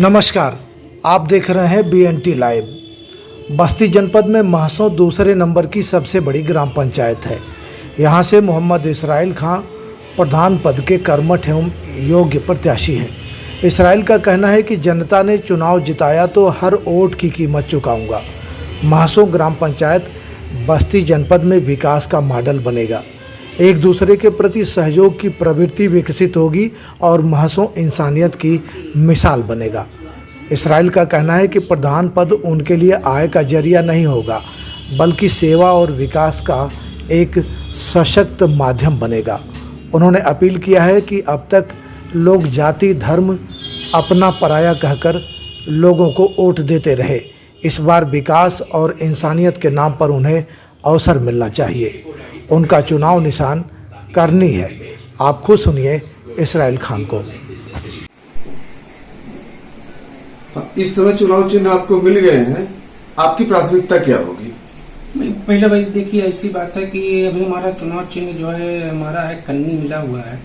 नमस्कार, आप देख रहे हैं BNT लाइव। बस्ती जनपद में महसों दूसरे नंबर की सबसे बड़ी ग्राम पंचायत है। यहां से मोहम्मद इसराइल खान प्रधान पद के कर्मठ एवं योग्य प्रत्याशी हैं। इसराइल का कहना है कि जनता ने चुनाव जिताया तो हर वोट की कीमत चुकाऊंगा। महसों ग्राम पंचायत बस्ती जनपद में विकास का मॉडल बनेगा। एक दूसरे के प्रति सहयोग की प्रवृत्ति विकसित होगी और महसों इंसानियत की मिसाल बनेगा। इसराइल का कहना है कि प्रधान पद उनके लिए आय का जरिया नहीं होगा, बल्कि सेवा और विकास का एक सशक्त माध्यम बनेगा। उन्होंने अपील किया है कि अब तक लोग जाति धर्म अपना पराया कहकर लोगों को वोट देते रहे। इस बार विकास और इंसानियत के नाम पर उन्हें अवसर मिलना चाहिए। उनका चुनाव निशान करनी है। आप खुद सुनिए इसराइल खान को। इस समय चुनाव चिन्ह आपको मिल गए हैं, आपकी प्राथमिकता क्या होगी? पहले भाई देखिए, ऐसी बात है कि अभी हमारा चुनाव चिन्ह जो है हमारा है कन्नी मिला हुआ है,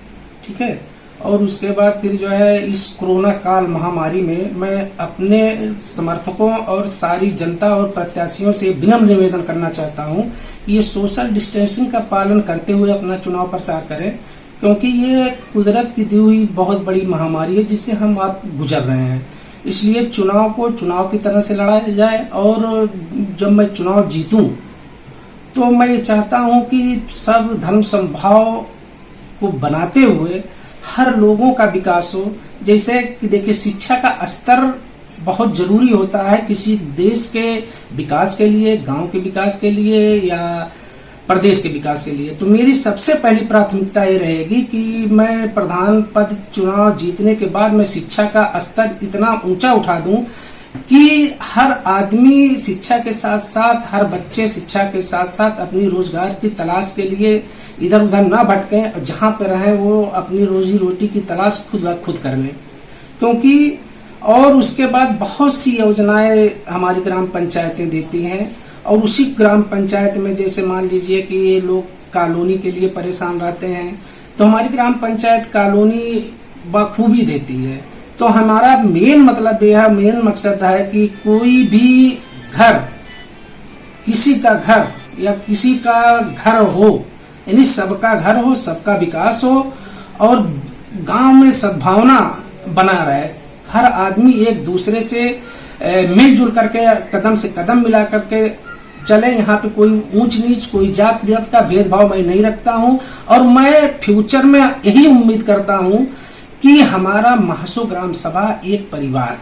ठीक है। और उसके बाद फिर जो है इस कोरोना काल महामारी में मैं अपने समर्थकों और सारी जनता और प्रत्याशियों से विनम्र निवेदन करना चाहता हूं कि ये सोशल डिस्टेंसिंग का पालन करते हुए अपना चुनाव प्रचार करें, क्योंकि ये कुदरत की दी हुई बहुत बड़ी महामारी है जिससे हम आप गुजर रहे हैं। इसलिए चुनाव को चुनाव की तरह से लड़ा जाए और जब मैं चुनाव जीतूं तो मैं ये चाहता हूं कि सब धर्म समभाव को बनाते हुए हर लोगों का विकास हो। जैसे कि देखिए, शिक्षा का स्तर बहुत जरूरी होता है किसी देश के विकास के लिए, गांव के विकास के लिए या प्रदेश के विकास के लिए। तो मेरी सबसे पहली प्राथमिकता ये रहेगी कि मैं प्रधान पद चुनाव जीतने के बाद मैं शिक्षा का स्तर इतना ऊंचा उठा दूं कि हर आदमी शिक्षा के साथ साथ, हर बच्चे शिक्षा के साथ साथ अपनी रोजगार की तलाश के लिए इधर उधर ना भटकें और जहाँ पे रहें वो अपनी रोजी रोटी की तलाश खुद कर लें। क्योंकि और उसके बाद बहुत सी योजनाएं हमारी ग्राम पंचायतें देती हैं और उसी ग्राम पंचायत में जैसे मान लीजिए कि ये लोग कॉलोनी के लिए परेशान रहते हैं तो हमारी ग्राम पंचायत कॉलोनी बखूबी देती है। तो हमारा मेन मतलब यह मेन मकसद है कि कोई भी घर, किसी का घर या किसी का घर हो, यानी सबका घर हो, सबका विकास हो और गांव में सद्भावना बना रहे। हर आदमी एक दूसरे से मिलजुल करके कदम से कदम मिला करके चले। यहाँ पे कोई ऊंच नीच, कोई जात पात का भेदभाव मैं नहीं रखता हूँ और मैं फ्यूचर में यही उम्मीद करता हूँ कि हमारा महसों ग्राम सभा एक परिवार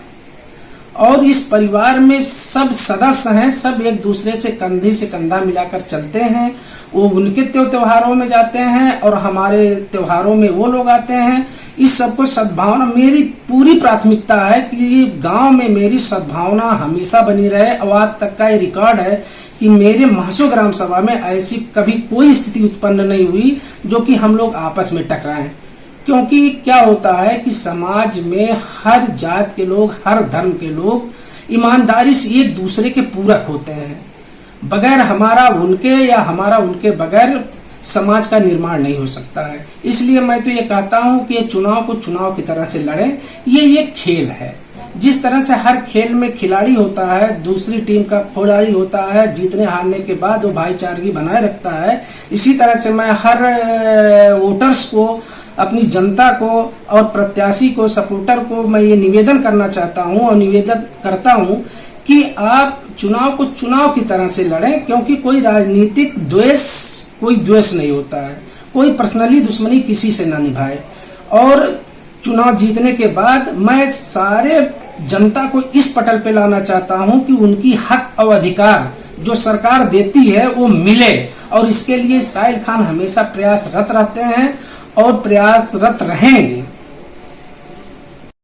और इस परिवार में सब सदस्य हैं, सब एक दूसरे से कंधे से कंधा मिलाकर चलते हैं। वो उनके त्योहारों में जाते हैं और हमारे त्योहारों में वो लोग आते हैं। इस सबको सद्भावना मेरी पूरी प्राथमिकता है कि गांव में मेरी सद्भावना हमेशा बनी रहे। और आज तक का ये रिकॉर्ड है कि मेरे महसों ग्राम सभा में ऐसी कभी कोई स्थिति उत्पन्न नहीं हुई जो कि हम लोग आपस में टकराएं। क्योंकि क्या होता है कि समाज में हर जात के लोग, हर धर्म के लोग ईमानदारी से एक दूसरे के पूरक होते हैं। बगैर हमारा उनके या हमारा उनके बगैर समाज का निर्माण नहीं हो सकता है। इसलिए मैं तो ये कहता हूँ कि चुनाव को चुनाव की तरह से लड़ें। ये खेल है। जिस तरह से हर खेल में खिलाड़ी होता है, दूसरी टीम का खिलाड़ी होता है, जीतने हारने के बाद वो भाईचारगी बनाए रखता है, इसी तरह से मैं हर वोटर्स को, अपनी जनता को और प्रत्याशी को, सपोर्टर को मैं ये निवेदन करना चाहता हूँ और निवेदन करता हूँ कि आप चुनाव को चुनाव की तरह से लड़ें। क्योंकि कोई राजनीतिक कोई द्वेष नहीं होता है, कोई पर्सनली दुश्मनी किसी से ना निभाए। और चुनाव जीतने के बाद मैं सारे जनता को इस पटल पे लाना चाहता हूं कि उनकी हक और अधिकार जो सरकार देती है वो मिले। और इसके लिए इसराइल खान हमेशा प्रयासरत रहते हैं और प्रयासरत रहेंगे।